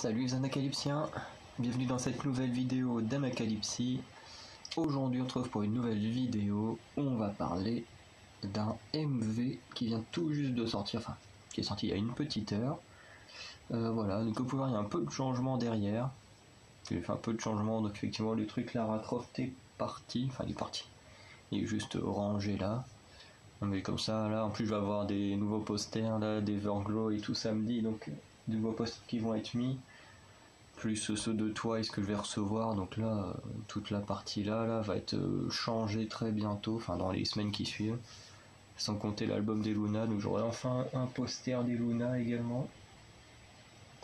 Salut les Anacalypsiens, bienvenue dans cette nouvelle vidéo d'Anacalypsie. Aujourd'hui on se retrouve pour une nouvelle vidéo où on va parler d'un MV qui vient tout juste de sortir, enfin qui est sorti il y a une petite heure. Voilà, donc vous pouvez voir il y a un peu de changement derrière. J'ai fait un peu de changement, donc effectivement le truc Lara Croft est parti, enfin il est parti. Il est juste rangé là. Mais comme ça là, en plus je vais avoir des nouveaux posters là, d'Everglow et tout samedi, donc de nouveaux posters qui vont être mis. Plus ceux de Twice que je vais recevoir, donc là toute la partie là va être changée très bientôt, enfin dans les semaines qui suivent, sans compter l'album des Luna, donc j'aurai enfin un poster des Luna également.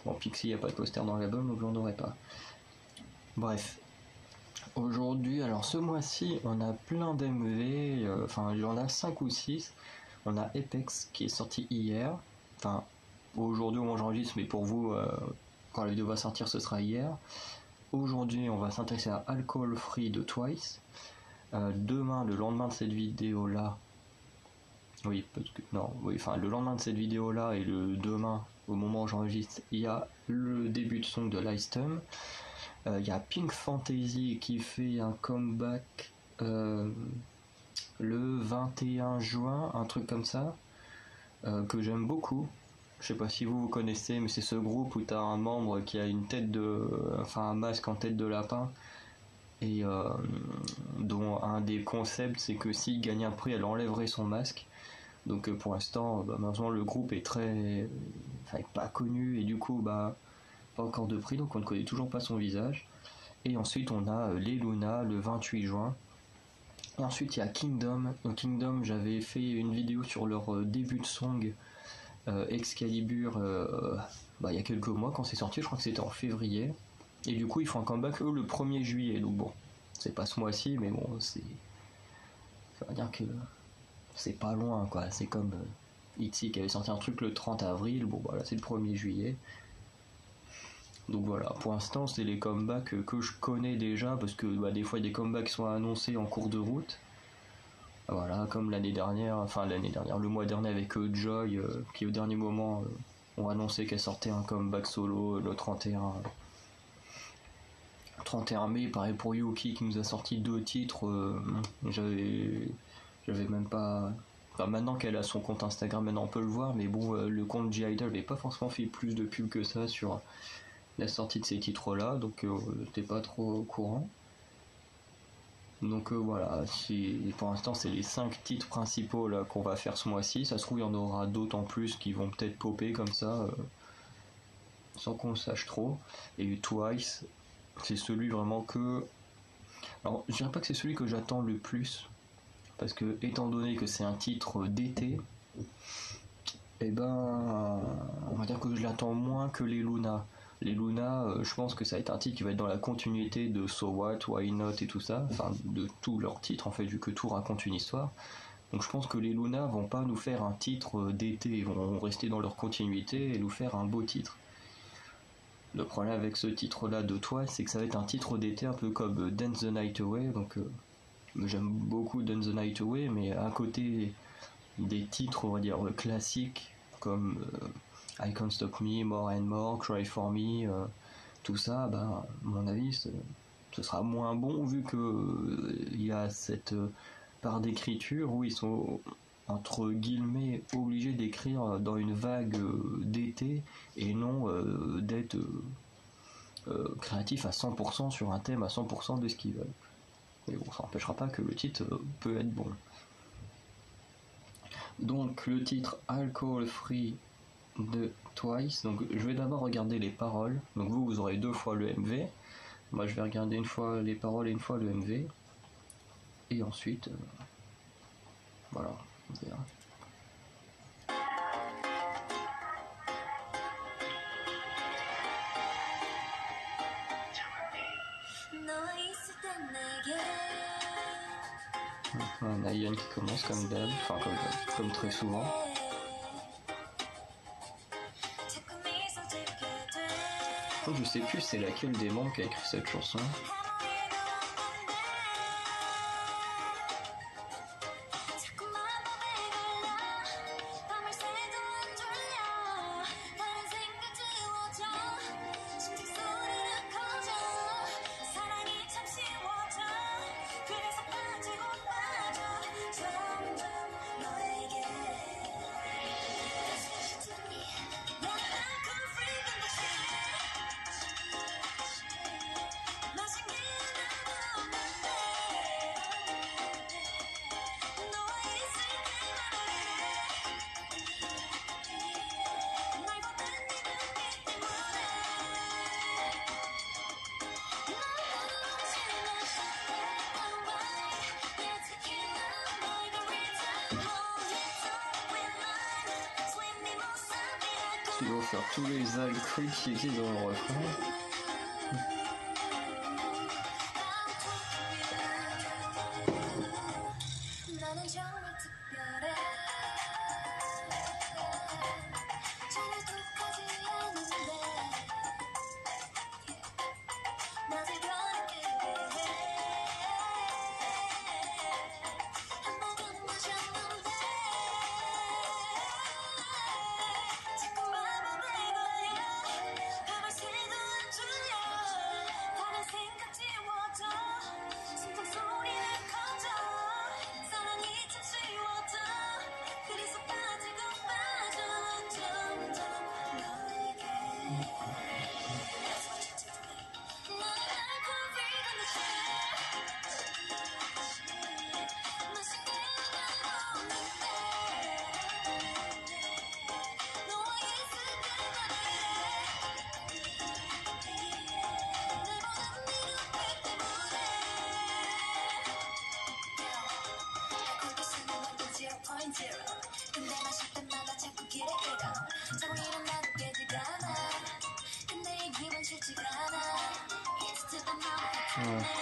Bon, Pixie il n'y a pas de poster dans l'album, donc j'en aurai pas. Bref, aujourd'hui, alors ce mois-ci on a plein d'MV, enfin il y en a 5 ou 6. On a Apex qui est sorti hier, enfin aujourd'hui au moment où j'enregistre, mais pour vous quand la vidéo va sortir ce sera hier. Aujourd'hui on va s'intéresser à Alcohol Free de Twice. Demain, le lendemain de cette vidéo là, oui parce que non, oui, enfin le lendemain de cette vidéo là et le demain au moment où j'enregistre, il y a le début de son de Lystum. Il y a Pink Fantasy qui fait un comeback le 21 juin, un truc comme ça, que j'aime beaucoup. Je sais pas si vous connaissez, mais c'est ce groupe où t'as un membre qui a une tête enfin un masque en tête de lapin, et dont un des concepts c'est que s'il gagne un prix, elle enlèverait son masque. Donc pour l'instant, malheureusement le groupe est pas connu, et du coup pas encore de prix, donc on ne connaît toujours pas son visage. Et ensuite on a les Luna le 28 juin. Et ensuite il y a Kingdom. Donc Kingdom, j'avais fait une vidéo sur leur début de song Excalibur il y a quelques mois quand c'est sorti, je crois que c'était en février. Et du coup ils font un comeback eux le 1er juillet, donc bon, c'est pas ce mois-ci, mais bon, ça veut dire que c'est pas loin quoi. C'est comme ITZY qui avait sorti un truc le 30 avril, bon voilà, c'est le 1er juillet. Donc voilà, pour l'instant c'est les comebacks que je connais déjà, parce que des fois il y a des comebacks qui sont annoncés en cours de route. Voilà, comme l'année dernière, le mois dernier avec Joy, qui au dernier moment ont annoncé qu'elle sortait un comeback solo le 31 mai. Pareil pour Yuki qui nous a sorti 2 titres. J'avais même pas. Enfin, maintenant qu'elle a son compte Instagram, maintenant on peut le voir, mais bon, le compte G-Idol n'avait pas forcément fait plus de pub que ça sur la sortie de ces titres-là, donc j'étais pas trop au courant. Donc voilà, pour l'instant c'est les 5 titres principaux là qu'on va faire ce mois-ci. Ça se trouve il y en aura d'autres en plus qui vont peut-être popper comme ça, sans qu'on le sache trop. Et Twice, c'est celui vraiment que... Alors je dirais pas que c'est celui que j'attends le plus, parce que étant donné que c'est un titre d'été, on va dire que je l'attends moins que les Luna. Les Luna, je pense que ça va être un titre qui va être dans la continuité de So What, Why Not et tout ça, enfin de tous leurs titres en fait, vu que tout raconte une histoire. Donc je pense que les Luna vont pas nous faire un titre d'été, ils vont rester dans leur continuité et nous faire un beau titre. Le problème avec ce titre-là de Twice, c'est que ça va être un titre d'été un peu comme Dance the Night Away, donc j'aime beaucoup Dance the Night Away, mais à côté des titres, on va dire, classiques, comme I Can't Stop Me, More and More, Cry For Me, tout ça, à mon avis, ce sera moins bon, vu que il y a cette part d'écriture où ils sont entre guillemets obligés d'écrire dans une vague d'été, et non d'être créatif à 100% sur un thème à 100% de ce qu'ils veulent. Mais bon, ça n'empêchera pas que le titre peut être bon. Donc le titre Alcohol Free de Twice. Donc je vais d'abord regarder les paroles. Donc vous aurez 2 fois le MV. Moi je vais regarder une fois les paroles et une fois le MV. Et ensuite voilà, on verra. On a Ian qui commence comme d'hab, enfin comme très souvent. Je sais plus c'est laquelle des membres qui a écrit cette chanson. Ils vont faire tous les alcrits qui existent dans le refrain.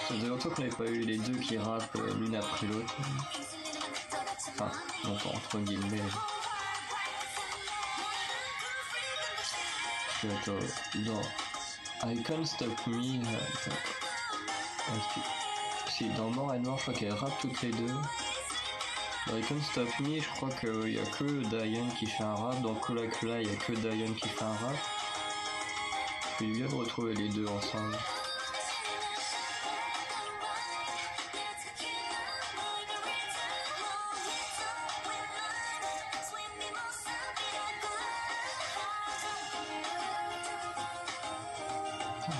Ça faisait longtemps qu'on n'avait pas eu les deux qui rappent l'une après l'autre. Enfin, longtemps, entre guillemets. Attends, dans I Can't Stop Me, si dans Mort et Noir, je crois qu'elles rappent toutes les deux. Dans I Can't Stop Me, je crois qu'il n'y a que Diane qui fait un rap. Dans Cola Cola, il n'y a que Diane qui fait un rap. Je suis bien de retrouver les deux ensemble.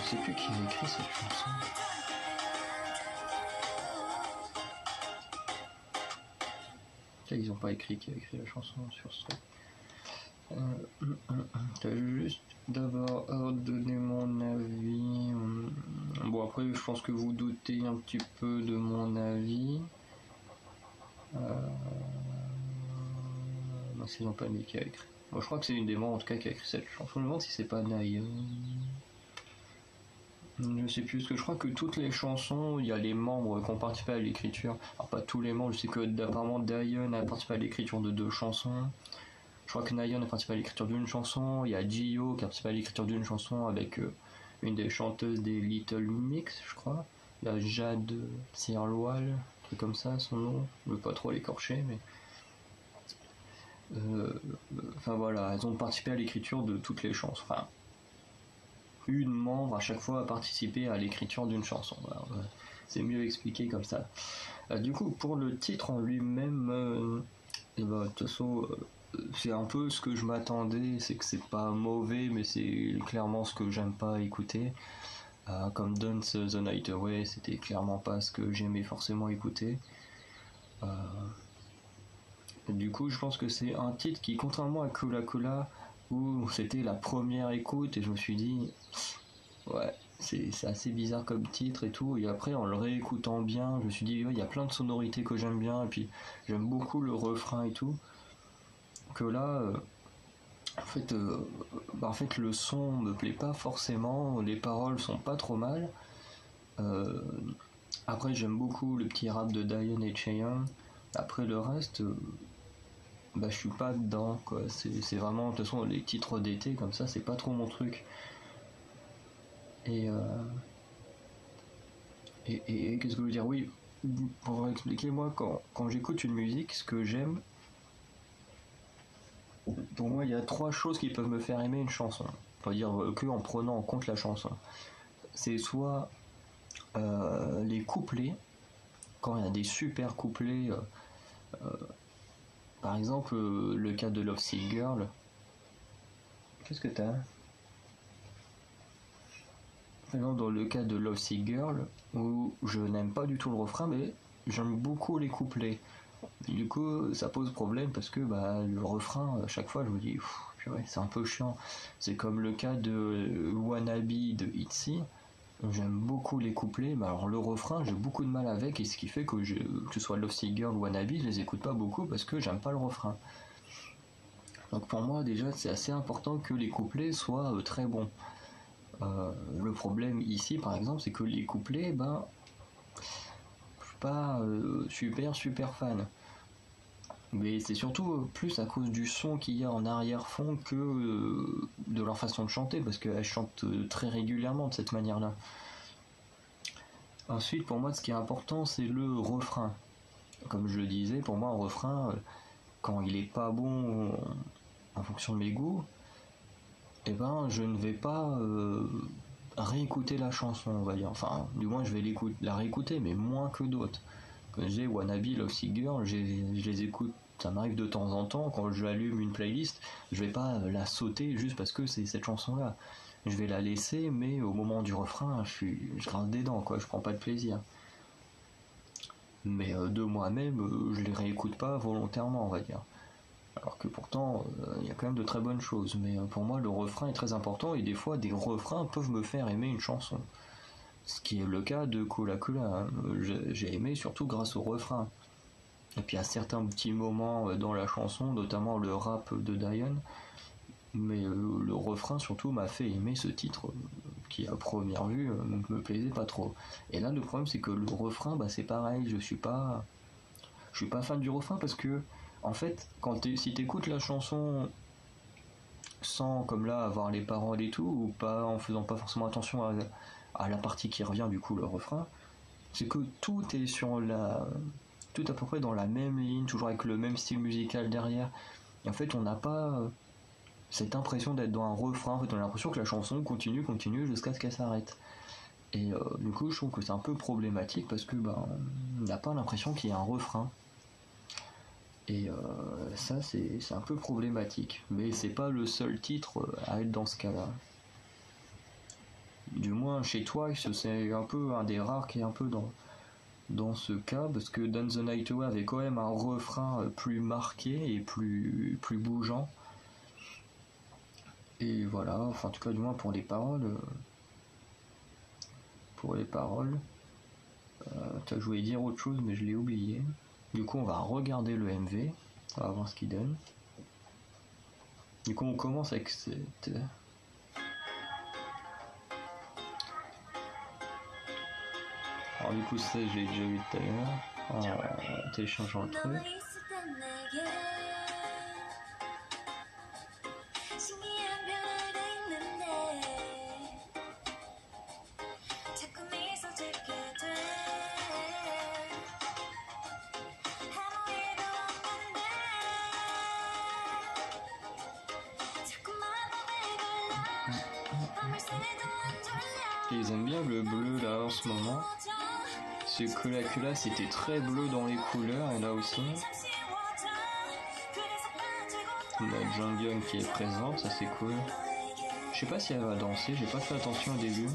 Je sais plus qui a écrit cette chanson. Ils ont pas écrit qui a écrit la chanson sur ce truc. Je vais juste d'abord donner mon avis. Bon, après, je pense que vous doutez un petit peu de mon avis. Non, ils n'ont pas mis qui a écrit. Bon, je crois que c'est une des membres en tout cas qui a écrit cette chanson. Je me demande si c'est pas Naï. Je sais plus, parce que je crois que toutes les chansons, il y a les membres qui ont participé à l'écriture. Alors pas tous les membres, je sais que apparemment Diane a participé à l'écriture de 2 chansons. Je crois que Nayeon a participé à l'écriture d'une chanson. Il y a Jihyo qui a participé à l'écriture d'une chanson avec une des chanteuses des Little Mix, je crois. Il y a Jade Sirloal, un truc comme ça, son nom. Je veux pas trop l'écorcher, mais... Enfin voilà, elles ont participé à l'écriture de toutes les chansons. Enfin, une membre à chaque fois a participé à l'écriture d'une chanson. Voilà, c'est mieux expliqué comme ça. Du coup, pour le titre en lui-même, de toute façon, c'est un peu ce que je m'attendais. C'est que c'est pas mauvais, mais c'est clairement ce que j'aime pas écouter. Comme Dance the Night Away, c'était clairement pas ce que j'aimais forcément écouter. Du coup, je pense que c'est un titre qui, contrairement à Cola Cola, où c'était la première écoute et je me suis dit ouais, c'est assez bizarre comme titre et tout, et après en le réécoutant bien je me suis dit ouais, il y a plein de sonorités que j'aime bien, et puis j'aime beaucoup le refrain et tout, que là en fait le son me plaît pas forcément, les paroles sont pas trop mal. Après j'aime beaucoup le petit rap de Diane et Chaeyoung. Après le reste je suis pas dedans quoi. C'est vraiment, de toute façon les titres d'été comme ça c'est pas trop mon truc. Et qu'est-ce que je veux dire, oui, pour expliquer, moi quand j'écoute une musique, ce que j'aime, pour moi il y a 3 choses qui peuvent me faire aimer une chanson, on va dire que en prenant en compte la chanson. C'est soit les couplets, quand il y a des super couplets, par exemple le cas de Love Sick Girl. Qu'est-ce que t'as? Par exemple, dans le cas de Love Sick Girl, où je n'aime pas du tout le refrain, mais j'aime beaucoup les couplets. Du coup, ça pose problème parce que le refrain, à chaque fois, je me dis, purée, c'est un peu chiant. C'est comme le cas de Wannabe de ITZY. J'aime beaucoup les couplets, mais alors le refrain, j'ai beaucoup de mal avec, et ce qui fait que ce soit Love Sick Girl ou Wannabe, je les écoute pas beaucoup parce que j'aime pas le refrain. Donc pour moi déjà c'est assez important que les couplets soient très bons. Le problème ici par exemple c'est que les couplets, ben je suis pas super fan. Mais c'est surtout plus à cause du son qu'il y a en arrière-fond que de leur façon de chanter, parce qu'elles chantent très régulièrement de cette manière-là. Ensuite, pour moi, ce qui est important, c'est le refrain. Comme je le disais, pour moi, un refrain, quand il est pas bon en fonction de mes goûts, eh ben, je ne vais pas réécouter la chanson, on va dire. Enfin, du moins, je vais la réécouter, mais moins que d'autres. Comme j'ai Wannabe, Lovesick Girl, je les écoute, ça m'arrive de temps en temps, quand j'allume une playlist, je vais pas la sauter juste parce que c'est cette chanson-là. Je vais la laisser, mais au moment du refrain, je grince des dents, quoi, je prends pas de plaisir. Mais de moi-même, je les réécoute pas volontairement, on va dire. Alors que pourtant, il y a quand même de très bonnes choses. Mais pour moi, le refrain est très important, et des fois, des refrains peuvent me faire aimer une chanson. Ce qui est le cas de Cola Cola, hein. J'ai aimé surtout grâce au refrain. Et puis à certains petits moments dans la chanson, notamment le rap de Diane, mais le refrain surtout m'a fait aimer ce titre qui à première vue me plaisait pas trop. Et là le problème c'est que le refrain, bah, c'est pareil, je suis pas fan du refrain parce que en fait si t'écoutes la chanson sans comme là avoir les paroles et tout, ou pas en faisant pas forcément attention à la partie qui revient du coup le refrain, c'est que tout est tout à peu près dans la même ligne, toujours avec le même style musical derrière. Et en fait, on n'a pas cette impression d'être dans un refrain. En fait, on a l'impression que la chanson continue jusqu'à ce qu'elle s'arrête. Et du coup, je trouve que c'est un peu problématique parce que on n'a pas l'impression qu'il y a un refrain. Et ça, c'est un peu problématique. Mais c'est pas le seul titre à être dans ce cas-là. Du moins, chez Twice, c'est un peu un des rares qui est un peu dans ce cas, parce que Dance the Night Away avait quand même un refrain plus marqué et plus bougeant. Et voilà, enfin en tout cas du moins pour les paroles. Je voulais dire autre chose mais je l'ai oublié. Du coup on va regarder le MV, on va voir ce qu'il donne. Du coup on commence avec cette... Alors du coup ça je l'ai déjà vu tout à l'heure en téléchargeant le truc. Ils aiment bien le bleu là en ce moment. Ce que là c'était très bleu dans les couleurs et là aussi. La Jungyoung qui est présente, ça c'est cool. Je sais pas si elle va danser, j'ai pas fait attention au début.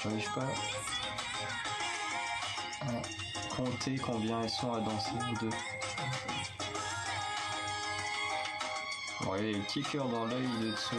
J'arrive pas à compter combien elles sont à danser. Deux. Bon, il y a le petit cœur dans l'œil de dessous.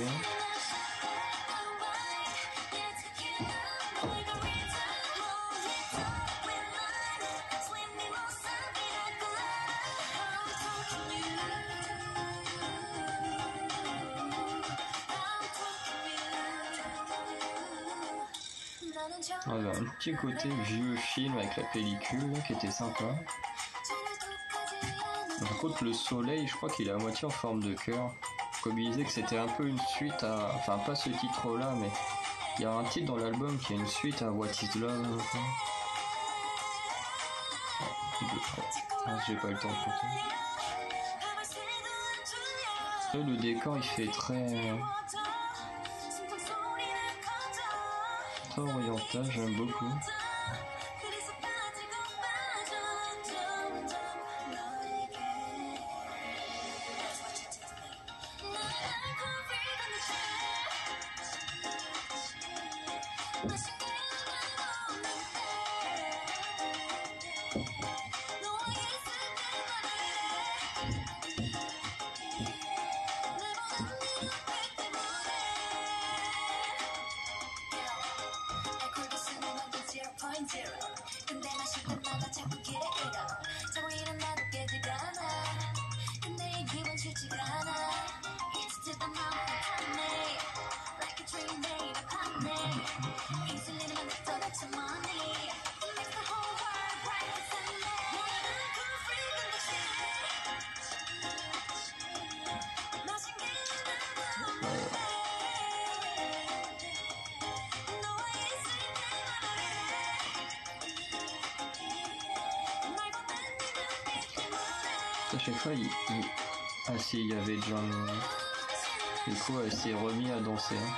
Voilà, un petit côté vieux film avec la pellicule là, qui était sympa. Par contre le soleil je crois qu'il est à moitié en forme de cœur. Comme il disait que c'était un peu une suite à... Enfin pas ce titre là mais il y a un titre dans l'album qui est une suite à What Is Love. J'ai pas eu le temps de compter. Le décor il fait très oriental, j'aime beaucoup. À chaque fois, ah si, il y avait déjà du coup, elle s'est remis à danser. Hein.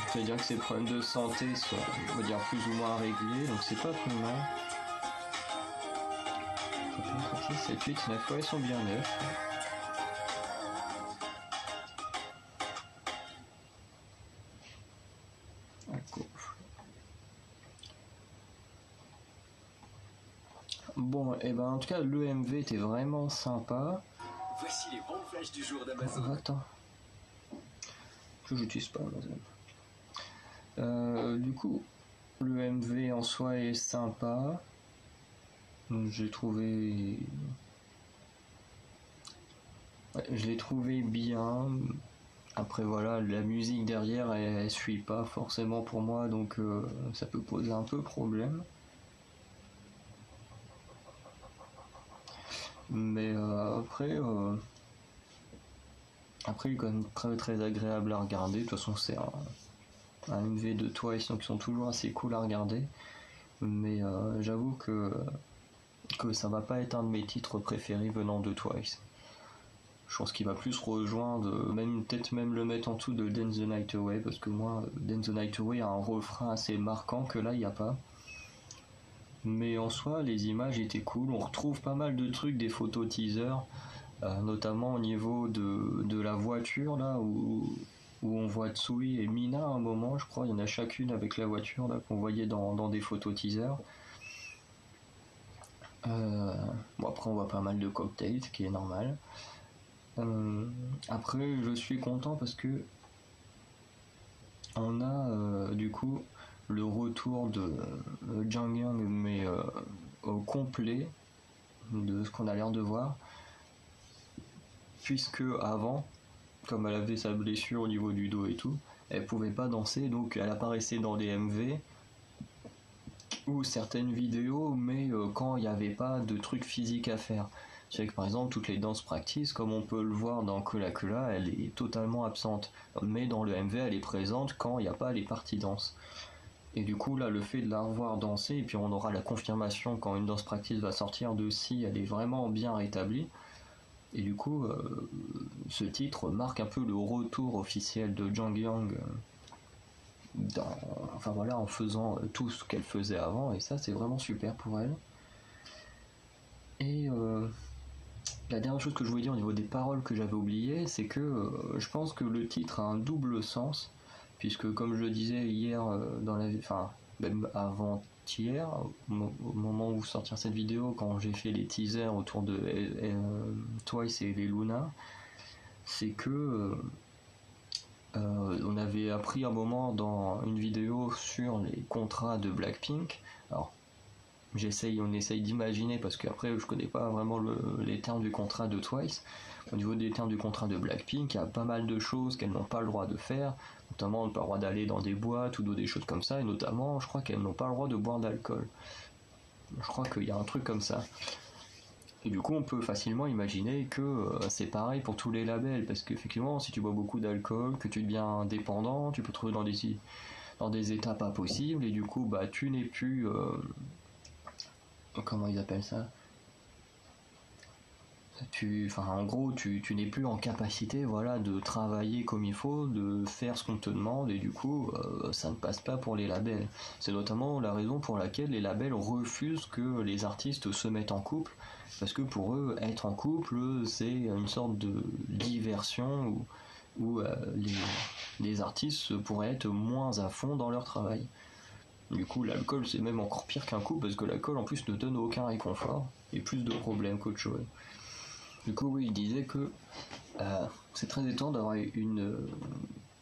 C'est-à-dire que ses problèmes de santé sont, on va dire, plus ou moins réglés, donc c'est pas plus mal. 6, 7, 8, 9, ouais, ils sont bien neufs. Bon, et ben en tout cas, l'EMV était vraiment sympa. Voici les bons flashs du jour d'Amazon. Attends. Que j'utilise pas Amazon. Du coup, l'EMV en soi est sympa. J'ai trouvé. Ouais, je l'ai trouvé bien. Après voilà, la musique derrière elle suit pas forcément pour moi, donc ça peut poser un peu problème. Mais après il est quand même très très agréable à regarder. De toute façon c'est un MV de Twice, donc ils sont toujours assez cool à regarder. Mais j'avoue que ça va pas être un de mes titres préférés venant de Twice. Je pense qu'il va plus rejoindre, peut-être même le mettre en dessous de Dance the Night Away, parce que moi, Dance the Night Away a un refrain assez marquant que là, il n'y a pas. Mais en soi, les images étaient cool. On retrouve pas mal de trucs, des photos teaser, notamment au niveau de la voiture, là, où on voit Tsui et Mina à un moment, je crois. Il y en a chacune avec la voiture, là, qu'on voyait dans des photos teaser. Bon, après, on voit pas mal de cocktails, ce qui est normal. Après, je suis content parce que on a du coup le retour de Jang Young, mais au complet de ce qu'on a l'air de voir, puisque avant, comme elle avait sa blessure au niveau du dos et tout, elle pouvait pas danser, donc elle apparaissait dans les MV ou certaines vidéos, mais quand il n'y avait pas de trucs physiques à faire. C'est vrai que par exemple, toutes les danses practice, comme on peut le voir dans Kula Kula, elle est totalement absente. Mais dans le MV, elle est présente quand il n'y a pas les parties danse. Et du coup, là, le fait de la revoir danser, et puis on aura la confirmation quand une danse practice va sortir de si elle est vraiment bien rétablie. Et du coup, ce titre marque un peu le retour officiel de Jang Young en faisant tout ce qu'elle faisait avant, et ça, c'est vraiment super pour elle. Et la dernière chose que je voulais dire au niveau des paroles que j'avais oubliées, c'est que je pense que le titre a un double sens, puisque comme je le disais hier, même avant-hier, au moment où sortir cette vidéo, quand j'ai fait les teasers autour de Twice et les Luna, c'est que on avait appris un moment dans une vidéo sur les contrats de Blackpink. Alors, on essaye d'imaginer, parce qu'après je connais pas vraiment les termes du contrat de Twice. Au niveau des termes du contrat de Blackpink, il y a pas mal de choses qu'elles n'ont pas le droit de faire, notamment elles n'ont pas le droit d'aller dans des boîtes ou des choses comme ça, et notamment je crois qu'elles n'ont pas le droit de boire d'alcool. Je crois qu'il y a un truc comme ça. Et du coup on peut facilement imaginer que c'est pareil pour tous les labels, parce qu'effectivement si tu bois beaucoup d'alcool, que tu deviens dépendant, tu peux te trouver dans des états pas possibles, et du coup bah tu n'es plus... comment ils appellent ça, en gros tu n'es plus en capacité de travailler comme il faut, de faire ce qu'on te demande, et du coup ça ne passe pas pour les labels. C'est notamment la raison pour laquelle les labels refusent que les artistes se mettent en couple, parce que pour eux être en couple c'est une sorte de diversion où les artistes pourraient être moins à fond dans leur travail. Du coup, l'alcool, c'est même encore pire qu'un couple, parce que l'alcool, en plus, ne donne aucun réconfort, et plus de problèmes qu'autre chose. Du coup, oui, il disait que c'est très étonnant d'avoir une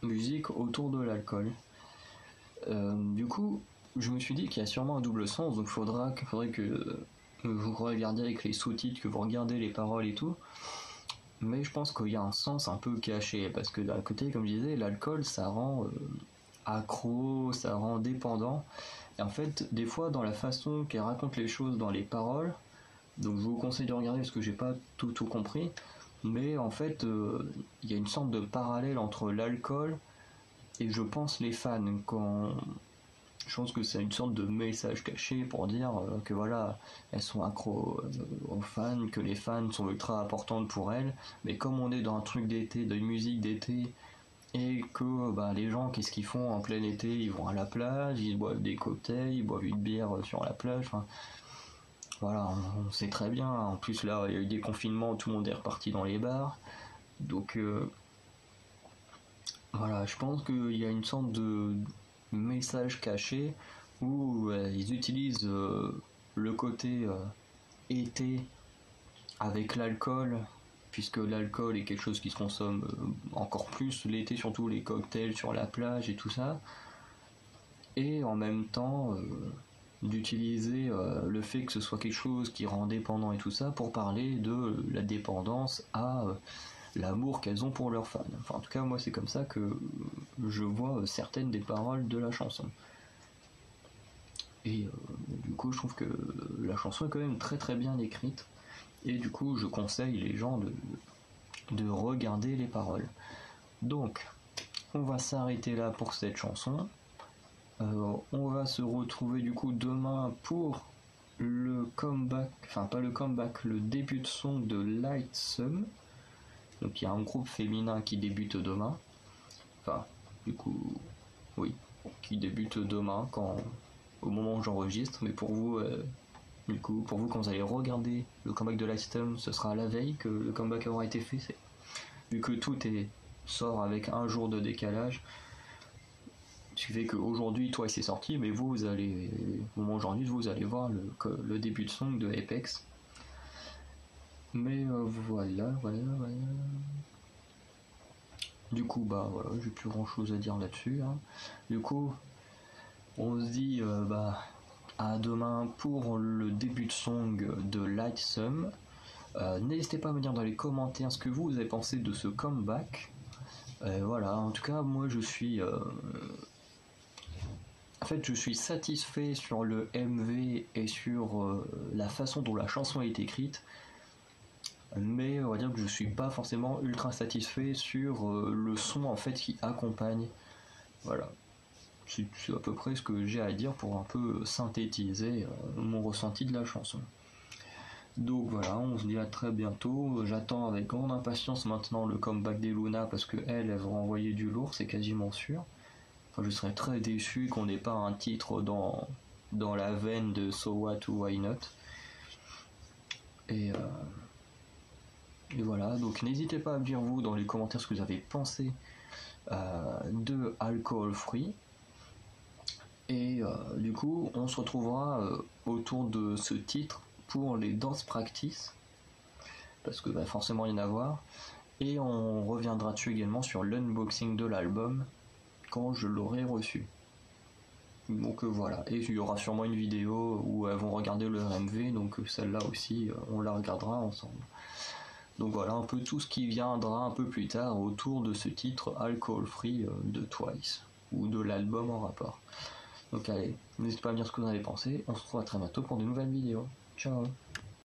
musique autour de l'alcool. Du coup, je me suis dit qu'il y a sûrement un double sens, donc il faudrait que vous regardiez avec les sous-titres, que vous regardez les paroles et tout. Mais je pense qu'il y a un sens un peu caché, parce que d'un côté, comme je disais, l'alcool, ça rend... accro, ça rend dépendant. Et en fait, des fois, dans la façon qu'elle raconte les choses dans les paroles, donc je vous conseille de regarder parce que j'ai pas tout compris, mais en fait, il y a une sorte de parallèle entre l'alcool et je pense les fans. Je pense que c'est une sorte de message caché pour dire que voilà, elles sont accros aux fans, que les fans sont ultra importantes pour elles, mais comme on est dans un truc d'été, de musique d'été, et que bah, les gens, qu'est-ce qu'ils font en plein été? Ils vont à la plage, ils boivent des cocktails, ils boivent une bière sur la plage, enfin, voilà, on sait très bien. En plus là, il y a eu des confinements, tout le monde est reparti dans les bars, donc voilà, je pense qu'il y a une sorte de message caché où ils utilisent le côté été avec l'alcool, puisque l'alcool est quelque chose qui se consomme encore plus l'été, surtout les cocktails sur la plage et tout ça, et en même temps d'utiliser le fait que ce soit quelque chose qui rend dépendant et tout ça pour parler de la dépendance à l'amour qu'elles ont pour leurs fans. Enfin, en tout cas, moi, c'est comme ça que je vois certaines des paroles de la chanson. Et du coup, je trouve que la chanson est quand même très très bien écrite. Et du coup, je conseille les gens de regarder les paroles. Donc, on va s'arrêter là pour cette chanson. On va se retrouver du coup demain pour le comeback, enfin pas le comeback, le début de son de Lightsome. Donc il y a un groupe féminin qui débute demain. Enfin, du coup, oui, qui débute demain au moment où j'enregistre. Mais pour vous, du coup, pour vous quand vous allez regarder le comeback de Lightsome, ce sera la veille que le comeback aura été fait. Vu que tout sort avec un jour de décalage. Ce qui fait qu'aujourd'hui, toi, c'est sorti, mais vous allez, au moment aujourd'hui, vous allez voir le début de son de Apex. Mais voilà. Du coup, bah voilà, j'ai plus grand chose à dire là-dessus. Hein. Du coup, on se dit à demain pour le début de song de Lightsome. N'hésitez pas à me dire dans les commentaires ce que vous avez pensé de ce comeback. Voilà, en tout cas, moi je suis. En fait, je suis satisfait sur le MV et sur la façon dont la chanson est écrite, mais on va dire que je suis pas forcément ultra satisfait sur le son en fait qui accompagne. Voilà, c'est à peu près ce que j'ai à dire pour un peu synthétiser mon ressenti de la chanson. Donc voilà, on se dit à très bientôt. J'attends avec grande impatience maintenant le comeback des Luna parce que elles vont envoyer du lourd, c'est quasiment sûr. Enfin, je serais très déçu qu'on n'ait pas un titre dans la veine de So What ou Why Not. Et voilà, donc n'hésitez pas à me dire vous dans les commentaires ce que vous avez pensé de Alcohol Free. Et du coup, on se retrouvera autour de ce titre pour les dance practice, parce que forcément il y en a à voir. Et on reviendra dessus également sur l'unboxing de l'album quand je l'aurai reçu. Donc voilà, et il y aura sûrement une vidéo où elles vont regarder le MV, donc celle-là aussi, on la regardera ensemble. Donc voilà un peu tout ce qui viendra un peu plus tard autour de ce titre Alcohol Free de Twice, ou de l'album en rapport. Donc allez, n'hésitez pas à me dire ce que vous en avez pensé, on se retrouve à très bientôt pour de nouvelles vidéos. Ciao.